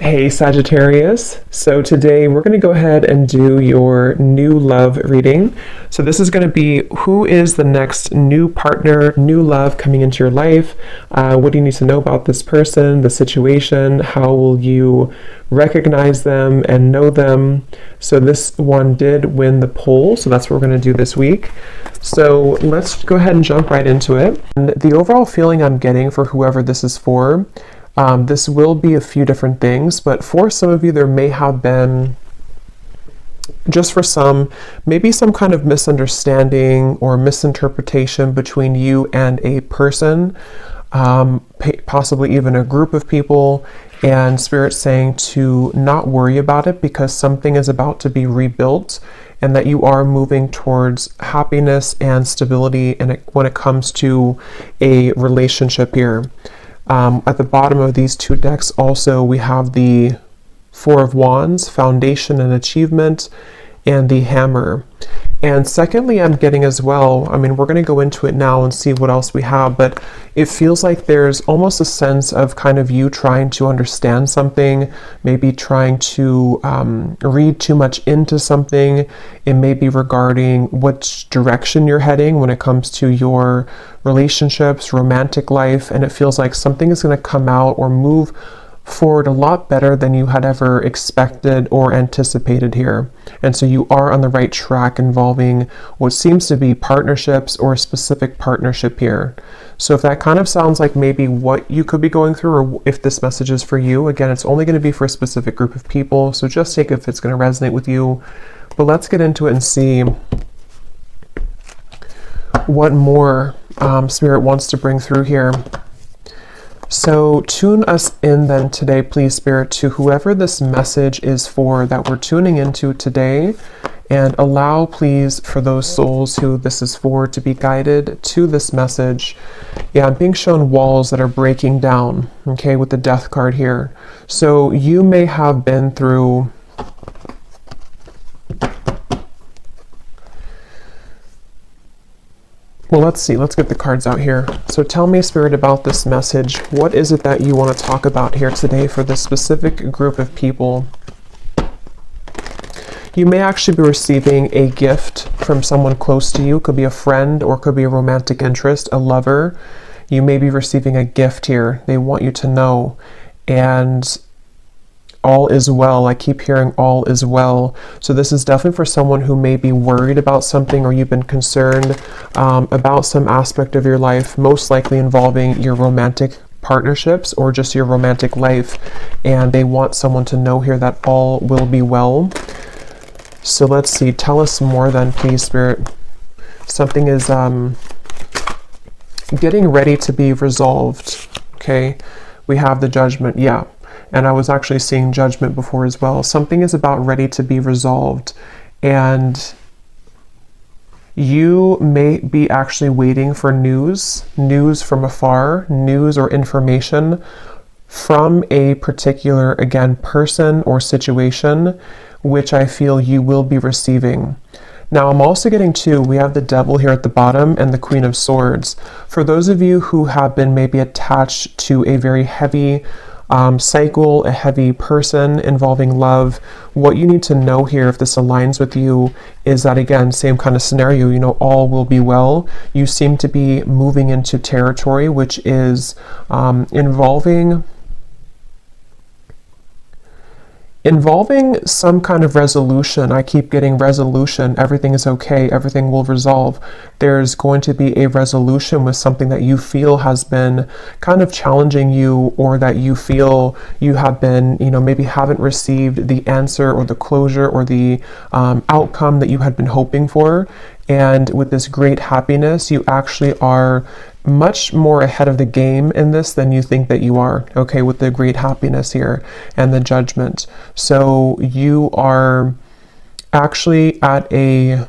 Hey Sagittarius, so today we're going to go ahead and do your new love reading. So this is going to be who is the next new partner, new love coming into your life. What do you need to know about this person, the situation? How will you recognize them and know them? So this one did win the poll, so that's what we're going to do this week. So let's go ahead and jump right into it. And the overall feeling I'm getting for whoever this is for, this will be a few different things, but for some of you, there may have been, just for some, maybe some kind of misunderstanding or misinterpretation between you and a person, possibly even a group of people, and Spirit saying to not worry about it because something is about to be rebuilt and that you are moving towards happiness and stability when it comes to a relationship here. At the bottom of these two decks also we have the Four of Wands, Foundation and Achievement, and the Hammer. And secondly, I'm getting as well, I mean, we're going to go into it now and see what else we have, but it feels like there's almost a sense of kind of you trying to understand something, maybe trying to read too much into something. It may be regarding which direction you're heading when it comes to your relationships, romantic life, and it feels like something is going to come out or move forward a lot better than you had ever expected or anticipated here. And so you are on the right track involving what seems to be partnerships or a specific partnership here. So if that kind of sounds like maybe what you could be going through, or if this message is for you, again, it's only going to be for a specific group of people. So just take it if it's going to resonate with you. But let's get into it and see what more Spirit wants to bring through here. So tune us in then today, please, Spirit, to whoever this message is for that we're tuning into today, and allow, please, for those souls who this is for to be guided to this message. Yeah, I'm being shown walls that are breaking down, okay, with the Death card here. So you may have been through well, let's see. Let's get the cards out here. So tell me, Spirit, about this message. What is it that you want to talk about here today for this specific group of people? You may actually be receiving a gift from someone close to you. Could be a friend or could be a romantic interest, a lover. You may be receiving a gift here. They want you to know. And all is well. I keep hearing all is well. So this is definitely for someone who may be worried about something, or you've been concerned about some aspect of your life, most likely involving your romantic partnerships or just your romantic life. And they want someone to know here that all will be well. So let's see. Tell us more then, please, Spirit. Something is getting ready to be resolved. Okay. We have the Judgment. Yeah. And I was actually seeing Judgment before as well. Something is about ready to be resolved. And you may be actually waiting for news from afar, news or information from a particular, again, person or situation, which I feel you will be receiving. Now, I'm also getting we have the Devil here at the bottom and the Queen of Swords. For those of you who have been maybe attached to a very heavy cycle, a heavy person involving love, what you need to know here, if this aligns with you, is that, again, same kind of scenario, you know, all will be well. You seem to be moving into territory which is involving some kind of resolution. I keep getting resolution. Everything is okay. Everything will resolve. There's going to be a resolution with something that you feel has been kind of challenging you, or that you feel you have been, you know, maybe haven't received the answer or the closure or the outcome that you had been hoping for. And with this great happiness, you actually are much more ahead of the game in this than you think that you are, okay, with the great happiness here and the Judgment. So you are actually at a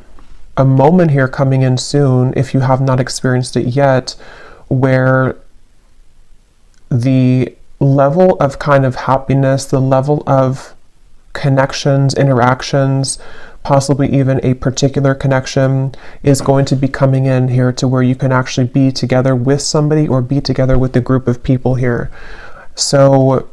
moment here coming in soon, if you have not experienced it yet, where the level of kind of happiness, the level of connections, interactions, possibly even a particular connection, is going to be coming in here to where you can actually be together with somebody or be together with a group of people here. So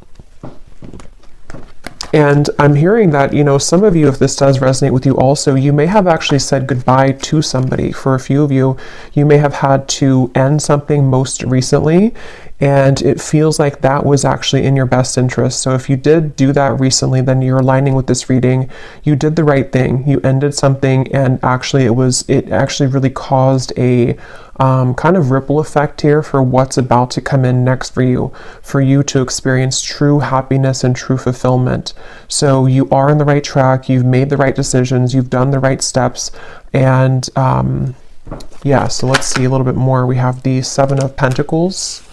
And I'm hearing that, you know, some of you, if this does resonate with you also, you may have actually said goodbye to somebody. For a few of you, you may have had to end something most recently, and it feels like that was actually in your best interest. So if you did do that recently, then you're aligning with this reading. You did the right thing. You ended something, and actually it actually really caused a kind of ripple effect here for what's about to come in next for you to experience true happiness and true fulfillment. So you are on the right track. You've made the right decisions. You've done the right steps. And yeah, so let's see a little bit more. We have the Seven of Pentacles.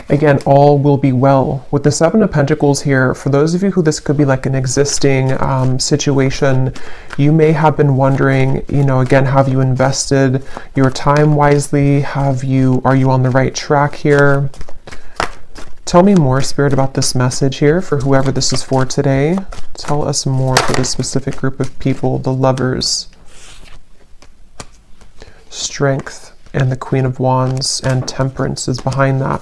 Again, all will be well. With the Seven of Pentacles here, for those of you who this could be like an existing situation, you may have been wondering, you know, again, have you invested your time wisely? Are you on the right track here? Tell me more, Spirit, about this message here for whoever this is for today. Tell us more for this specific group of people, the Lovers. Strength and the Queen of Wands and Temperance is behind that.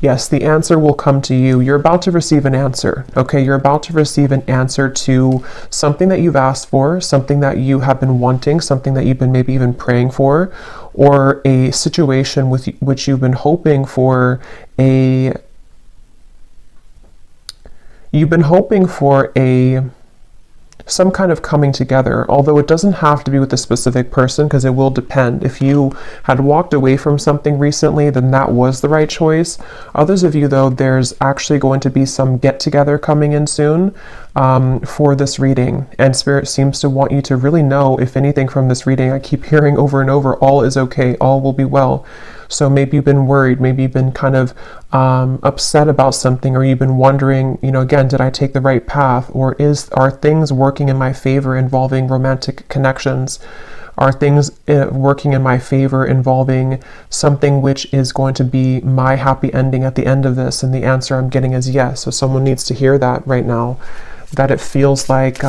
Yes, the answer will come to you. You're about to receive an answer, okay? You're about to receive an answer to something that you've asked for, something that you have been wanting, something that you've been maybe even praying for, or a situation with which you've been hoping for some kind of coming together, although it doesn't have to be with a specific person, because it will depend. If you had walked away from something recently, then that was the right choice. Others of you, though, there's actually going to be some get-together coming in soon for this reading, and Spirit seems to want you to really know, if anything from this reading, I keep hearing over and over, all is okay, all will be well. So maybe you've been worried, maybe you've been kind of upset about something, or you've been wondering, you know, again, did I take the right path? Or are things working in my favor involving romantic connections? Are things working in my favor involving something which is going to be my happy ending at the end of this? And the answer I'm getting is yes. So someone needs to hear that right now, that it feels like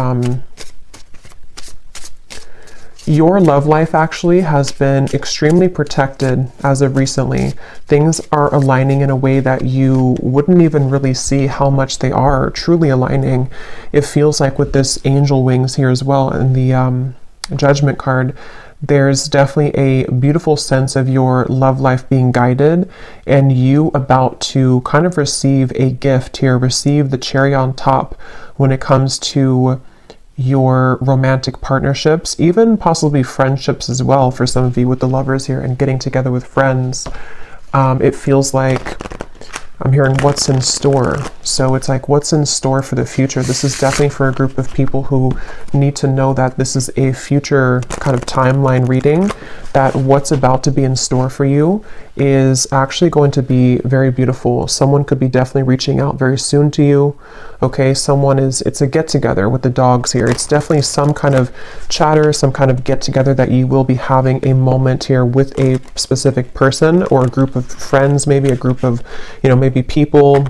your love life actually has been extremely protected as of recently. Things are aligning in a way that you wouldn't even really see how much they are truly aligning. It feels like with this angel wings here as well in the Judgment card, there's definitely a beautiful sense of your love life being guided, and you about to kind of receive a gift here, receive the cherry on top when it comes to your romantic partnerships, even possibly friendships as well for some of you with the Lovers here and getting together with friends. It feels like I'm hearing what's in store. So it's like what's in store for the future. This is definitely for a group of people who need to know that this is a future kind of timeline reading, that what's about to be in store for you is actually going to be very beautiful. Someone could be definitely reaching out very soon to you. Okay, it's a get together with the dogs here. It's definitely some kind of chatter, some kind of get together that you will be having a moment here with a specific person or a group of friends, maybe a group of, you know, maybe people.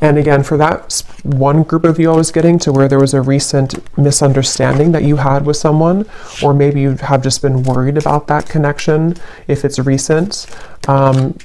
And again, for that one group of you I was getting to where there was a recent misunderstanding that you had with someone, or maybe you have just been worried about that connection, if it's recent,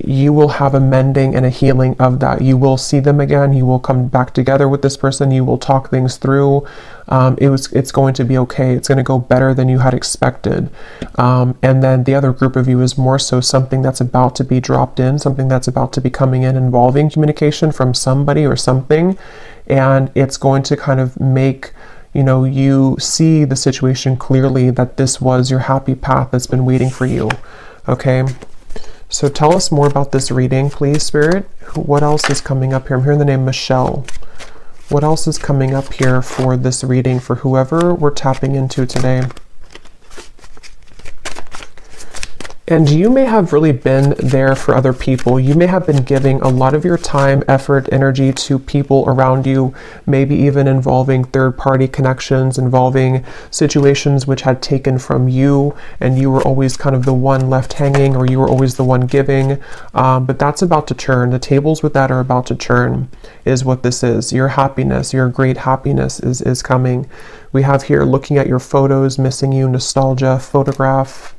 you will have a mending and a healing of that. You will see them again. You will come back together with this person. You will talk things through. It's going to be okay. It's going to go better than you had expected. And then the other group of you is more so something that's about to be dropped in, something that's about to be coming in involving communication from somebody or something. And it's going to kind of make, you know, you see the situation clearly, that this was your happy path that's been waiting for you. Okay. So tell us more about this reading, please, Spirit. What else is coming up here? I'm hearing the name Michelle. What else is coming up here for this reading for whoever we're tapping into today? And you may have really been there for other people. You may have been giving a lot of your time, effort, energy to people around you, maybe even involving third-party connections, involving situations which had taken from you, and you were always kind of the one left hanging, or you were always the one giving. But that's about to turn. The tables with that are about to turn, is what this is. Your happiness, your great happiness is coming. We have here looking at your photos, missing you, nostalgia, photograph.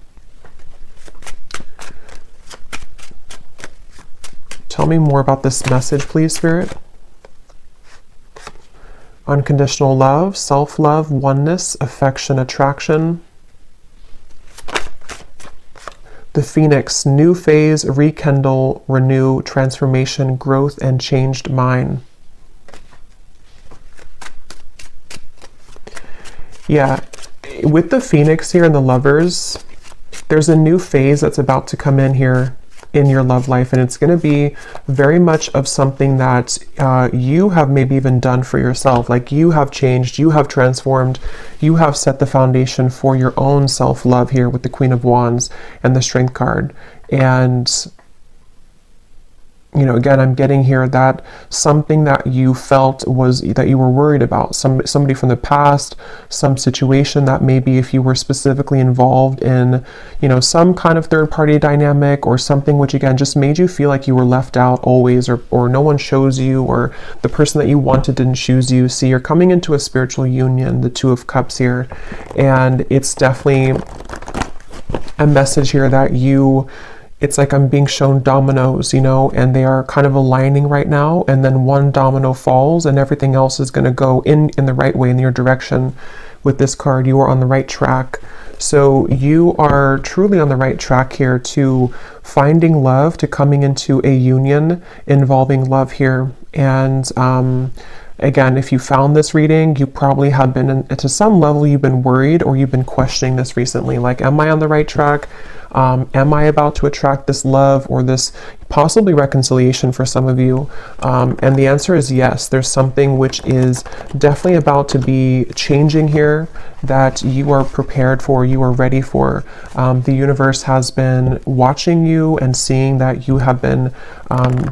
Tell me more about this message, please, Spirit. Unconditional love, self-love, oneness, affection, attraction. The Phoenix, new phase, rekindle, renew, transformation, growth, and changed mind. Yeah, with the Phoenix here and the Lovers, there's a new phase that's about to come in here in your love life, and it's going to be very much of something that you have maybe even done for yourself. Like, you have changed, you have transformed, you have set the foundation for your own self-love here with the Queen of Wands and the Strength card. And you know, again, I'm getting here that something that you felt was that you were worried about, somebody from the past, some situation that maybe if you were specifically involved in, you know, some kind of third-party dynamic or something which again just made you feel like you were left out always, or no one chose you, or the person that you wanted didn't choose you. See, you're coming into a spiritual union, the Two of Cups here, and it's definitely a message here that it's like I'm being shown dominoes, you know, and they are kind of aligning right now, and then one domino falls and everything else is going to go in the right way, in your direction. With this card, you are on the right track. So you are truly on the right track here to finding love, to coming into a union involving love here. And again, if you found this reading, you probably have been, to some level, you've been worried or you've been questioning this recently. Like, am I on the right track? Am I about to attract this love or this possibly reconciliation for some of you? And the answer is yes. There's something which is definitely about to be changing here that you are prepared for, you are ready for. The universe has been watching you and seeing that you have been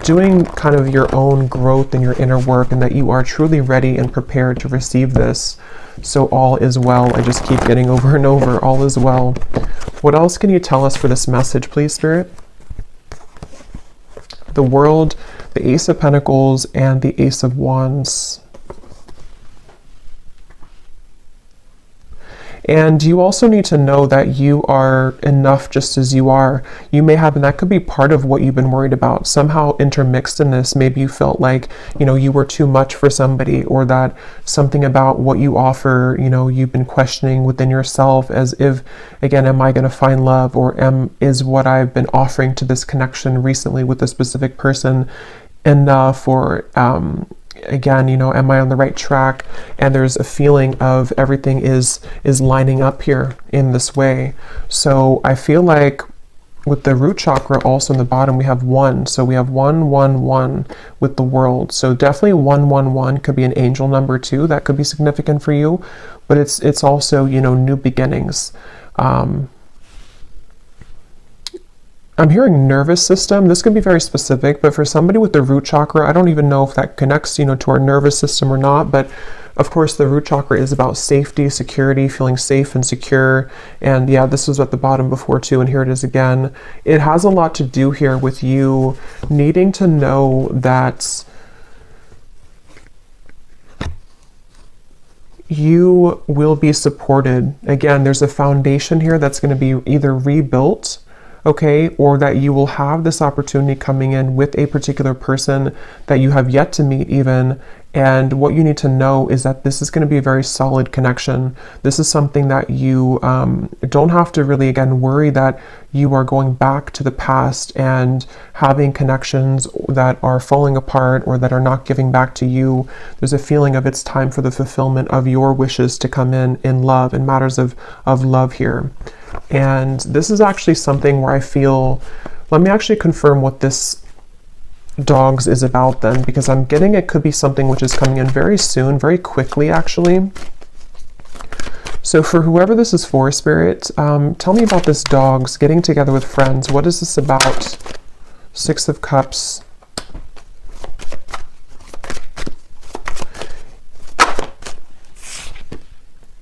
doing kind of your own growth and your inner work, and that you are truly ready and prepared to receive this. So all is well. I just keep getting over and over, all is well. What else can you tell us for this message, please, Spirit? The World, the Ace of Pentacles, and the Ace of Wands. And you also need to know that you are enough just as you are. You may have, and that could be part of what you've been worried about. Somehow intermixed in this, maybe you felt like, you know, you were too much for somebody, or that something about what you offer, you know, you've been questioning within yourself, as if, again, am I going to find love, or is what I've been offering to this connection recently with a specific person enough, or again, you know, am I on the right track? And there's a feeling of everything is lining up here in this way. So I feel like with the root chakra also in the bottom, we have 1. So we have 1, 1, 1 with the World. So definitely 1, 1, 1 could be an angel number too. That could be significant for you. But it's also, you know, new beginnings. I'm hearing nervous system. This could be very specific, but for somebody with the root chakra, I don't even know if that connects, you know, to our nervous system or not. But of course, the root chakra is about safety, security, feeling safe and secure. And yeah, this was at the bottom before too, and here it is again. It has a lot to do here with you needing to know that you will be supported. Again, there's a foundation here that's going to be either rebuilt, okay, or that you will have this opportunity coming in with a particular person that you have yet to meet even. And what you need to know is that this is going to be a very solid connection. This is something that you don't have to really, again, worry that you are going back to the past and having connections that are falling apart or that are not giving back to you. There's a feeling of it's time for the fulfillment of your wishes to come in love, in matters of love here. And this is actually something where I feel, let me actually confirm what this dogs is about then, because I'm getting it could be something which is coming in very soon, very quickly actually. So for whoever this is for, Spirit, tell me about this dogs getting together with friends. What is this about? Six of Cups.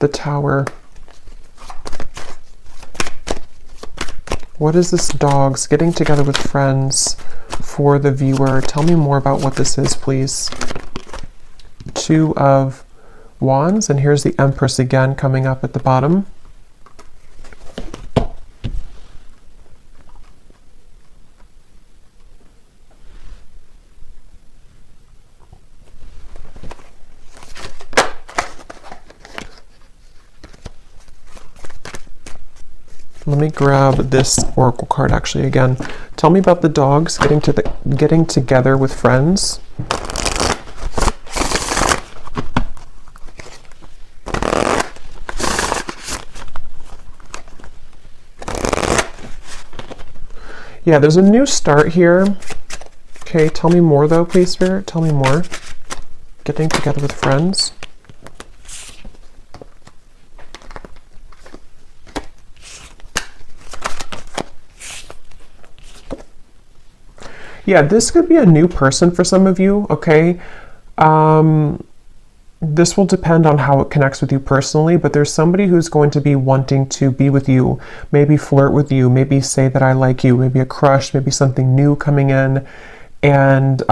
The Tower. What is this dogs getting together with friends for the viewer? Tell me more about what this is, please. Two of Wands, and here's the Empress again coming up at the bottom. Let me grab this oracle card actually again. Tell me about the dogs getting together with friends. Yeah, there's a new start here. Okay, tell me more though, please, Spirit. Tell me more. Getting together with friends. Yeah, this could be a new person for some of you, okay? This will depend on how it connects with you personally, but there's somebody who's going to be wanting to be with you, maybe flirt with you, maybe say that I like you, maybe a crush, maybe something new coming in. And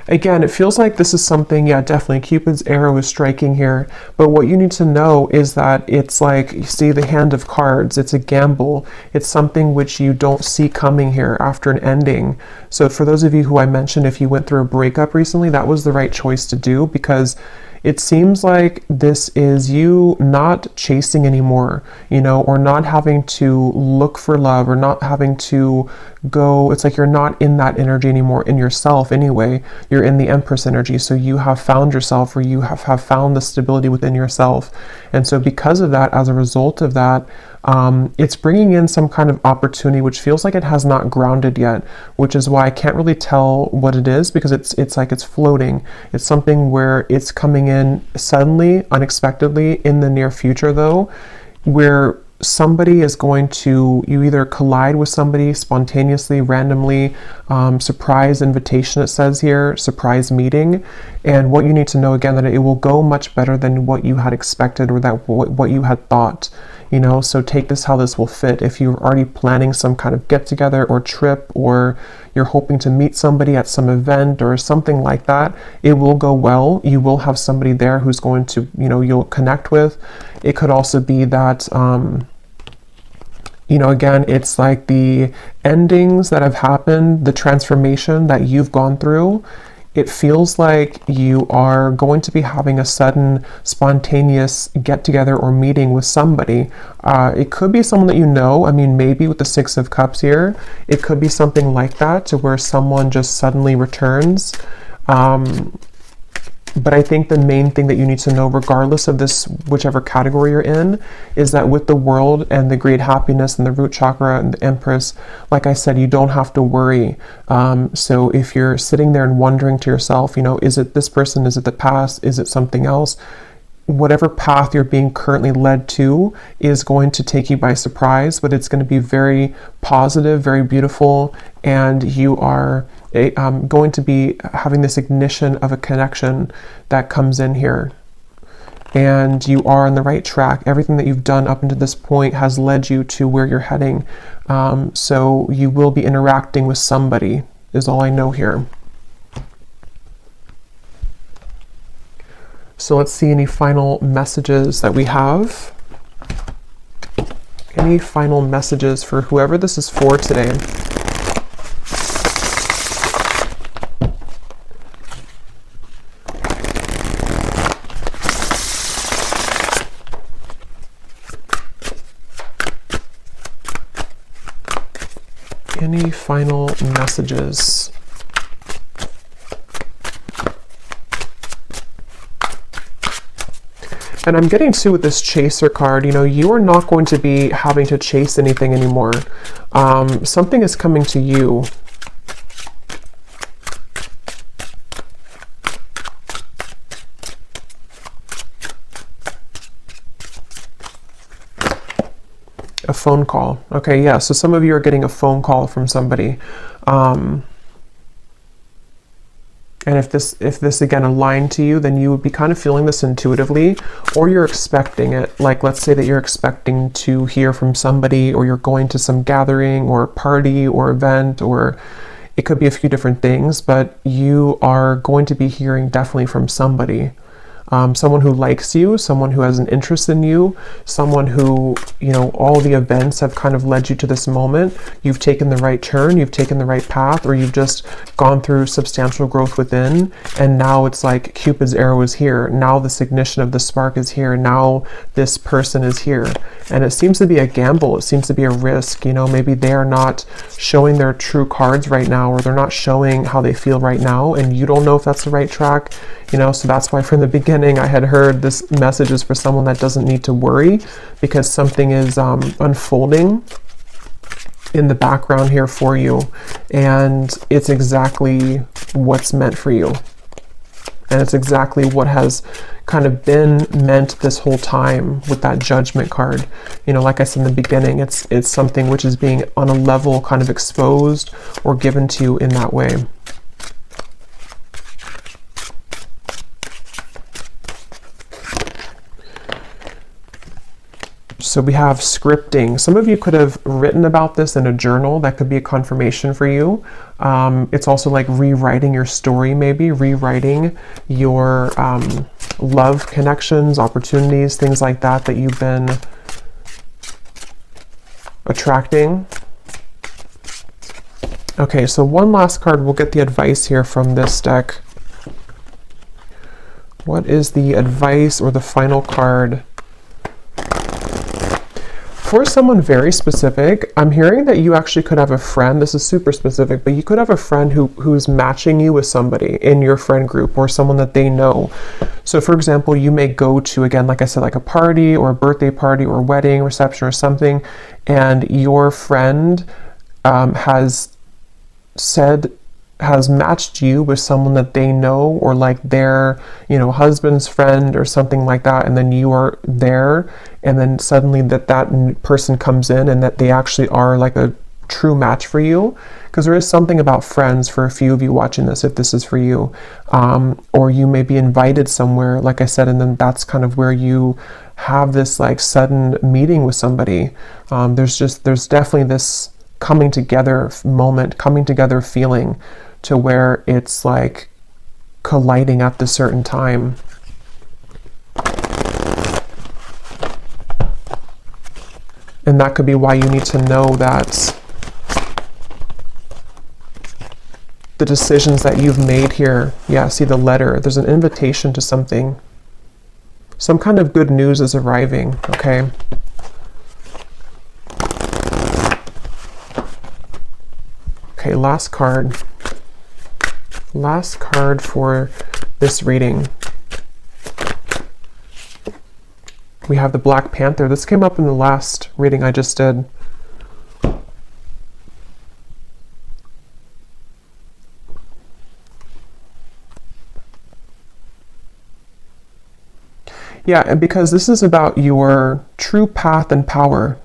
again, it feels like this is something, yeah, definitely Cupid's arrow is striking here. But what you need to know is that it's like, you see the hand of cards, it's a gamble. It's something which you don't see coming here after an ending. So for those of you who I mentioned, if you went through a breakup recently, that was the right choice to do, because it seems like this is you not chasing anymore, you know, or not having to look for love, or not having to go, it's like you're not in that energy anymore in yourself anyway. You're in the Empress energy. So you have found yourself, or you have found the stability within yourself. And so because of that, as a result of that, it's bringing in some kind of opportunity which feels like it has not grounded yet, which is why I can't really tell what it is, because it's like it's floating. It's something where it's coming in suddenly, unexpectedly in the near future though, where somebody is going to, you either collide with somebody spontaneously, randomly, surprise invitation, it says here, surprise meeting. And what you need to know again, that it will go much better than what you had expected, or that what you had thought. You know, so take this how this will fit. If you're already planning some kind of get together or trip, or you're hoping to meet somebody at some event or something like that, it will go well. You will have somebody there who's going to, you know, you'll connect with. It could also be that, you know, again, it's like the endings that have happened, the transformation that you've gone through. It feels like you are going to be having a sudden spontaneous get together or meeting with somebody. It could be someone that you know. I mean, maybe with the Six of Cups here, it could be something like that, to where someone just suddenly returns. But I think the main thing that you need to know, regardless of this, whichever category you're in, is that with the World and the great happiness and the root chakra and the Empress, like I said, you don't have to worry. So if you're sitting there and wondering to yourself, you know, is it this person? Is it the past? Is it something else? Whatever path you're being currently led to is going to take you by surprise, but it's going to be very positive, very beautiful, and you are going to be having this ignition of a connection that comes in here. And you are on the right track. Everything that you've done up until this point has led you to where you're heading. So you will be interacting with somebody, is all I know here. So let's see any final messages that we have. Any final messages for whoever this is for today? Any final messages? And I'm getting to with this chaser card, you know, you are not going to be having to chase anything anymore. Something is coming to you. A phone call. Okay, yeah, so some of you are getting a phone call from somebody. And if this again aligned to you, then you would be kind of feeling this intuitively, or you're expecting it. Like, let's say that you're expecting to hear from somebody, or you're going to some gathering or party or event, or it could be a few different things, but you are going to be hearing definitely from somebody. Someone who likes you, someone who has an interest in you, someone who, you know, all the events have kind of led you to this moment. You've taken the right turn, you've taken the right path, or you've just gone through substantial growth within, and now it's like Cupid's arrow is here. Now this ignition of the spark is here. Now this person is here. And it seems to be a gamble. It seems to be a risk. You know, maybe they are not showing their true cards right now, or they're not showing how they feel right now, and you don't know if that's the right track. You know, so that's why from the beginning I had heard this message is for someone that doesn't need to worry, because something is unfolding in the background here for you, and it's exactly what's meant for you. And it's exactly what has kind of been meant this whole time with that Judgment card. You know, like I said in the beginning, it's something which is being on a level kind of exposed or given to you in that way. So we have scripting. Some of you could have written about this in a journal. That could be a confirmation for you. It's also like rewriting your story, maybe rewriting your love connections, opportunities, things like that that you've been attracting. Okay, so one last card. We'll get the advice here from this deck. What is the advice or the final card? For someone very specific, I'm hearing that you actually could have a friend. This is super specific, but you could have a friend who's matching you with somebody in your friend group, or someone that they know. So for example, you may go to, again, like I said, like a party or a birthday party or a wedding reception or something, and your friend has matched you with someone that they know, or like their, you know, husband's friend or something like that, and then you are there, and then suddenly that person comes in and that they actually are like a true match for you. Because there is something about friends for a few of you watching this, if this is for you, or you may be invited somewhere, like I said, and then that's kind of where you have this like sudden meeting with somebody. There's definitely this coming together moment, coming together feeling, to where it's like colliding at the certain time. And that could be why you need to know that the decisions that you've made here, yeah, see the letter, there's an invitation to something. Some kind of good news is arriving, okay? Okay, last card. Last card for this reading. We have the Black Panther. This came up in the last reading I just did. Yeah, and because this is about your true path and power.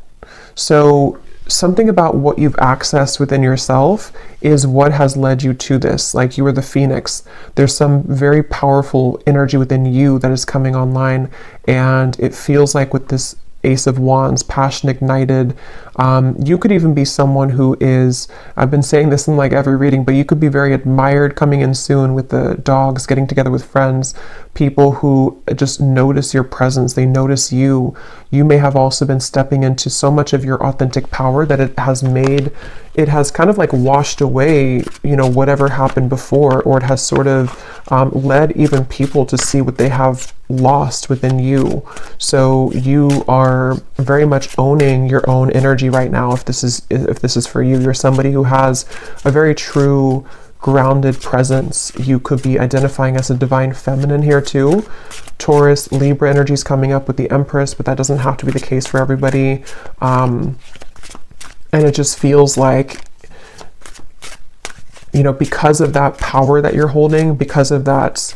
So something about what you've accessed within yourself is what has led you to this. Like, you are the phoenix. There's some very powerful energy within you that is coming online, and it feels like with this Ace of Wands, passion ignited. You could even be someone who is, I've been saying this in like every reading, but you could be very admired coming in soon with the dogs, getting together with friends, people who just notice your presence, they notice you. You may have also been stepping into so much of your authentic power that it has kind of like washed away, you know, whatever happened before, or it has sort of led even people to see what they have lost within you. So you are very much owning your own energy right now. If this is for you, you're somebody who has a very true grounded presence. You could be identifying as a divine feminine here too. Taurus, Libra energy is coming up with the Empress, but that doesn't have to be the case for everybody. And it just feels like, you know, because of that power that you're holding, because of that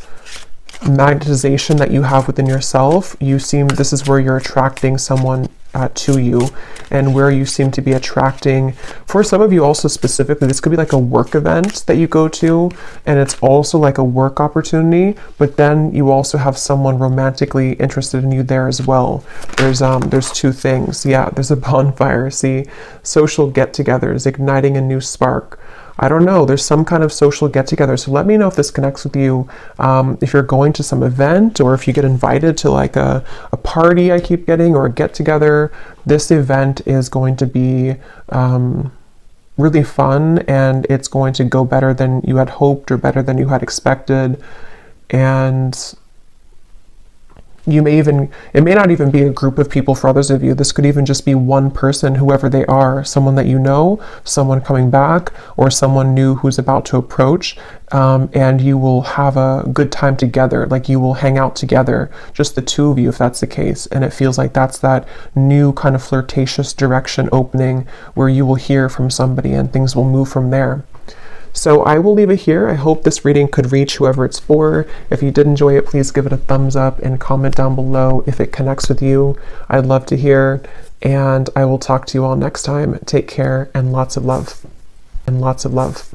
magnetization that you have within yourself, this is where you're attracting someone to you, and where you seem to be attracting. For some of you also specifically, this could be like a work event that you go to, and it's also like a work opportunity, but then you also have someone romantically interested in you there as well. There's two things. Yeah, there's a bonfire. See, social get-togethers, igniting a new spark. I don't know, there's some kind of social get-together. So let me know if this connects with you. If you're going to some event, or if you get invited to like a party I keep getting, or a get-together, this event is going to be really fun, and it's going to go better than you had hoped, or better than you had expected. And it may not even be a group of people for others of you. This could even just be one person, whoever they are, someone that you know, someone coming back, or someone new who's about to approach, and you will have a good time together. Like, you will hang out together, just the two of you, if that's the case. And it feels like that's that new kind of flirtatious direction opening, where you will hear from somebody and things will move from there. So I will leave it here. I hope this reading could reach whoever it's for. If you did enjoy it, please give it a thumbs up and comment down below if it connects with you. I'd love to hear, and I will talk to you all next time. Take care, and lots of love. And lots of love.